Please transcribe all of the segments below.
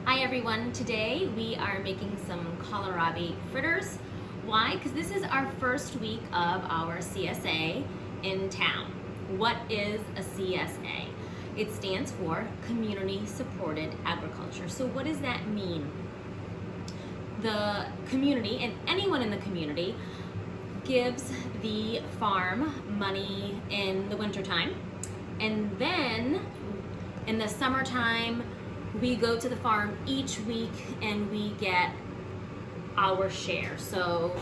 Hi everyone, today we are making some kohlrabi fritters. Why? Because this is our first week of our CSA in town. What is a CSA? It stands for Community Supported Agriculture. So what does that mean? The community, and anyone in the community, gives the farm money in the wintertime, and then in the summertime we go to the farm each week and we get our share. So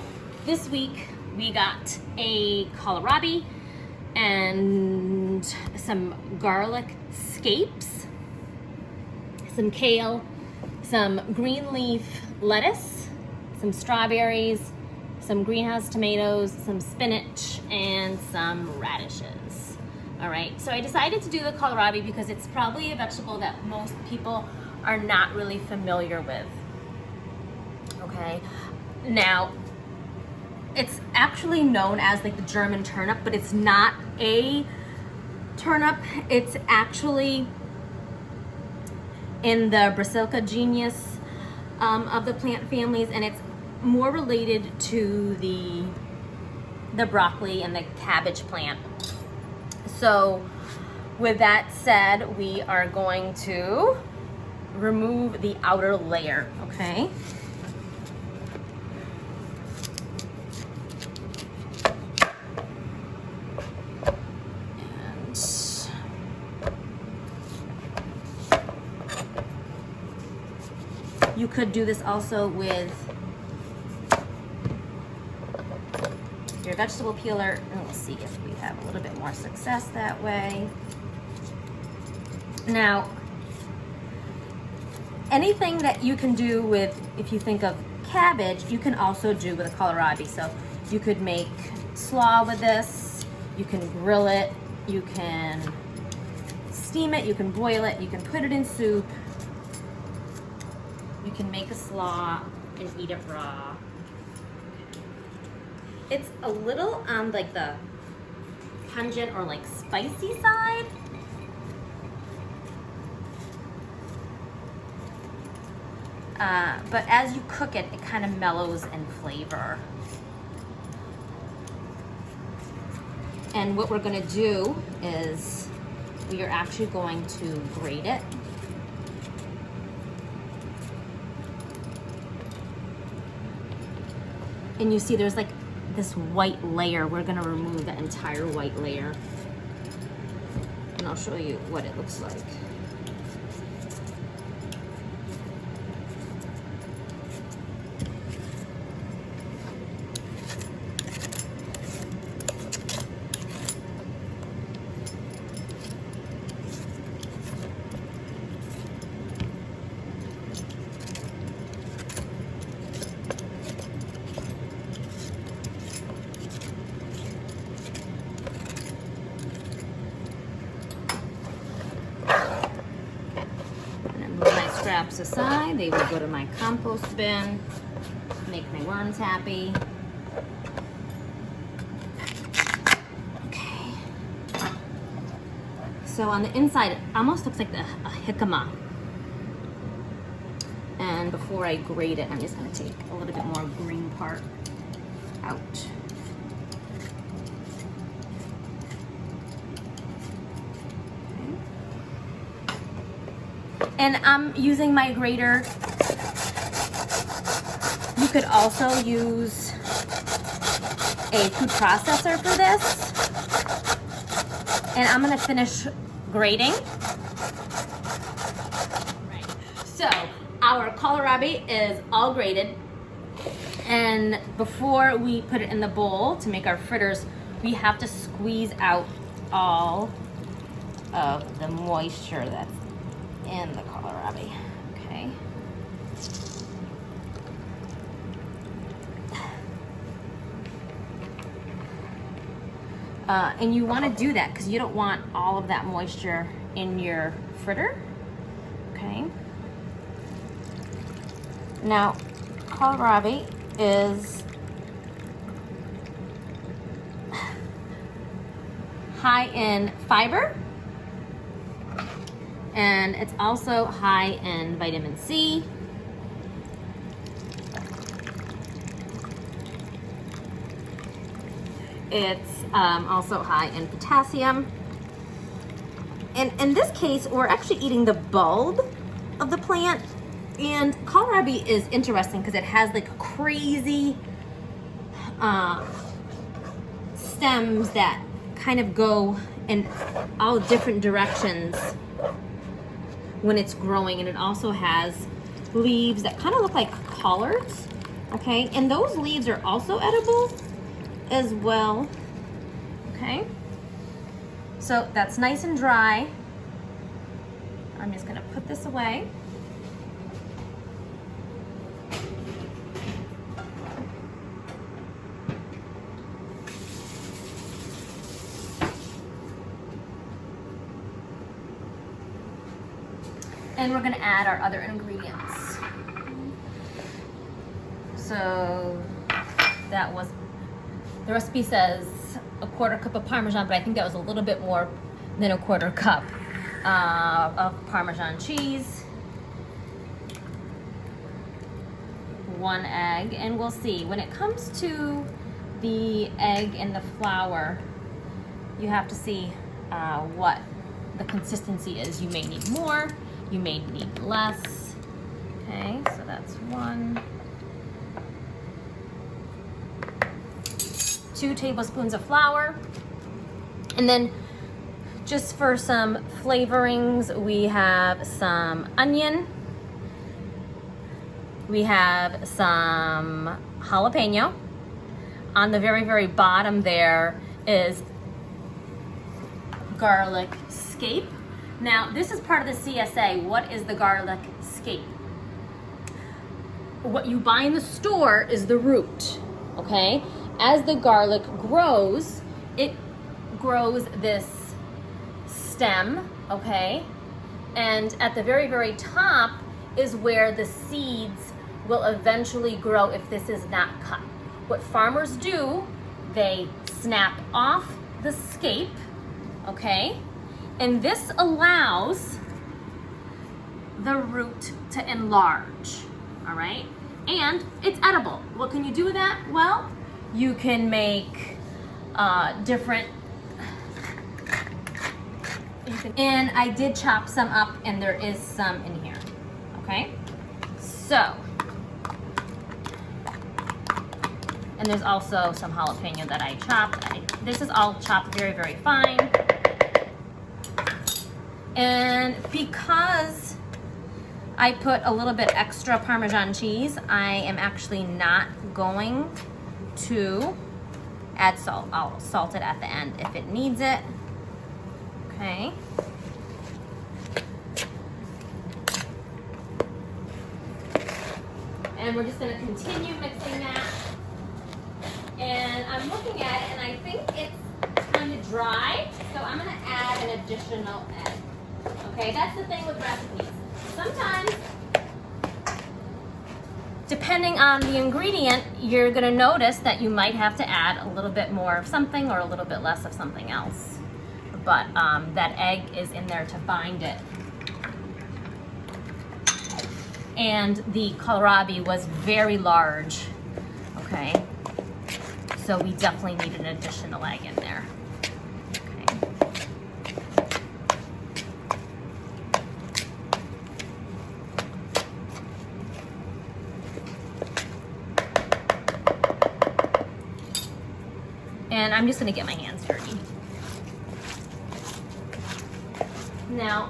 this week we got a kohlrabi and some garlic scapes, some kale, some green leaf lettuce, some strawberries, some greenhouse tomatoes, some spinach, and some radishes. All right, so I decided to do the kohlrabi because it's probably a vegetable that most people are not really familiar with. Okay, now it's actually known as like the German turnip, but it's not a turnip. It's actually in the Brassica genus of the plant families, and it's more related to the broccoli and the cabbage plant. So with that said, we are going to remove the outer layer, okay? And you could do this also with your vegetable peeler, and we'll see if we have a little bit more success that way. Now, anything that you can do with, if you think of cabbage, you can also do with a kohlrabi. So you could make slaw with this, you can grill it, you can steam it, you can boil it, you can put it in soup, you can make a slaw and eat it raw. It's a little on like the pungent or like spicy side. But as you cook it, it kind of mellows in flavor. And what we're gonna do is we are actually going to grate it. And you see there's like this white layer. We're gonna remove the entire white layer. And I'll show you what it looks like. Scraps aside, they will go to my compost bin, make my worms happy. Okay. So on the inside, it almost looks like a jicama. And before I grate it, I'm just gonna take a little bit more green part out. And I'm using my grater. You could also use a food processor for this. And I'm gonna finish grating. Right. So our kohlrabi is all grated. And before we put it in the bowl to make our fritters, we have to squeeze out all of the moisture that's in the kohlrabi, okay? And you want to do that because you don't want all of that moisture in your fritter, okay? Now, kohlrabi is high in fiber And it's also high in vitamin C. It's also high in potassium. And in this case, we're actually eating the bulb of the plant. And kohlrabi is interesting because it has like crazy stems that kind of go in all different directions when it's growing. And it also has leaves that kind of look like collards, okay? And those leaves are also edible as well, okay? So that's nice and dry. I'm just gonna put this away. And we're gonna add our other ingredients. So that was, the recipe says a quarter cup of Parmesan, but I think that was a little bit more than a quarter cup of Parmesan cheese. 1 egg, and we'll see. When it comes to the egg and the flour, you have to see what the consistency is. You may need more, you may need less. Okay, so that's 1. 2 tablespoons of flour. And then just for some flavorings, we have some onion. We have some jalapeno. On the very, very bottom there is garlic scape. Now, this is part of the CSA. What is the garlic scape? What you buy in the store is the root, okay? As the garlic grows, it grows this stem, okay? And at the very, very top is where the seeds will eventually grow if this is not cut. What farmers do, they snap off the scape, okay? And this allows the root to enlarge, all right? And it's edible. What can you do with that? Well, you can make different, and I did chop some up and there is some in here, okay? So, and there's also some jalapeno that I chopped. This is all chopped very, very fine. And because I put a little bit extra Parmesan cheese, I am actually not going to add salt. I'll salt it at the end if it needs it. Okay. And we're just gonna continue mixing that. And I'm looking at it and I think it's kind of dry, so I'm gonna add an additional egg. Okay, that's the thing with recipes. Sometimes, depending on the ingredient, you're gonna notice that you might have to add a little bit more of something or a little bit less of something else. But that egg is in there to bind it. And the kohlrabi was very large, okay? So we definitely need an additional egg in there. And I'm just gonna get my hands dirty. Now,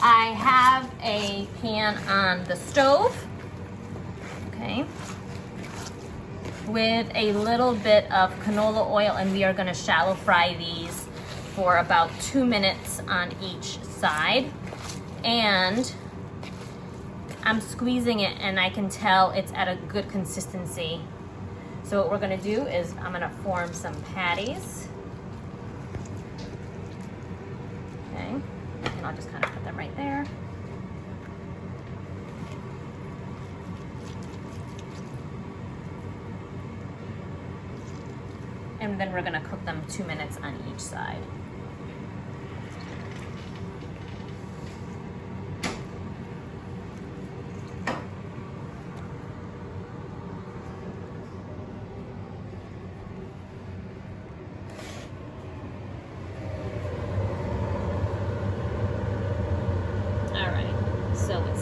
I have a pan on the stove, okay, with a little bit of canola oil, and we are gonna shallow fry these for about 2 minutes on each side. And I'm squeezing it and I can tell it's at a good consistency. So what we're gonna do is I'm gonna form some patties. Okay, and I'll just kind of put them right there. And then we're gonna cook them 2 minutes on each side.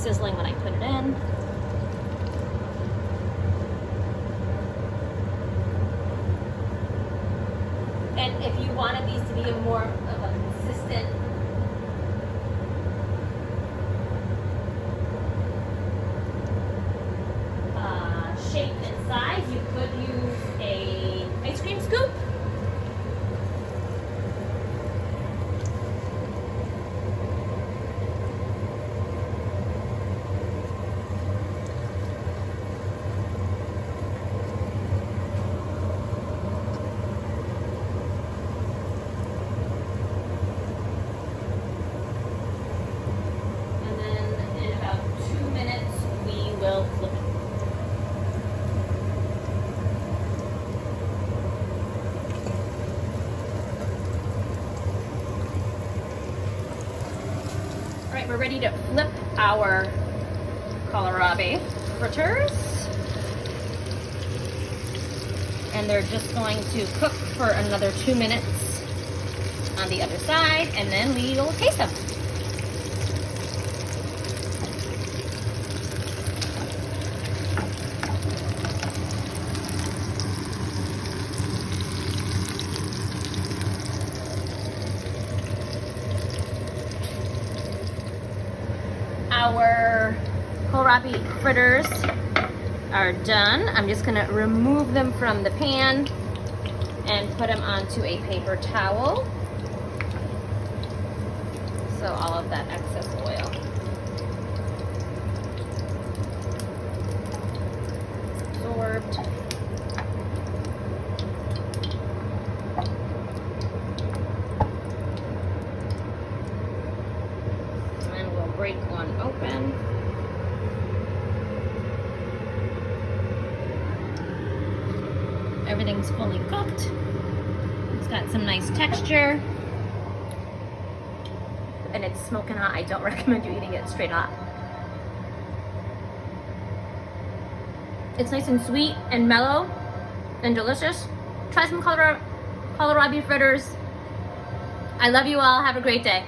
sizzling when I put it in. And if you wanted these to be a more of a consistent shape and size, you could use a ice cream scoop. Flip it. All right, we're ready to flip our kohlrabi fritters. And they're just going to cook for another 2 minutes on the other side, and then we will taste them. Our kohlrabi fritters are done. I'm just gonna remove them from the pan and put them onto a paper towel. So all of that excess oil. Absorbed. Break one open. Everything's fully cooked. It's got some nice texture. And it's smoking hot. I don't recommend you eating it straight hot. It's nice and sweet and mellow and delicious. Try some kohlrabi fritters. I love you all. Have a great day.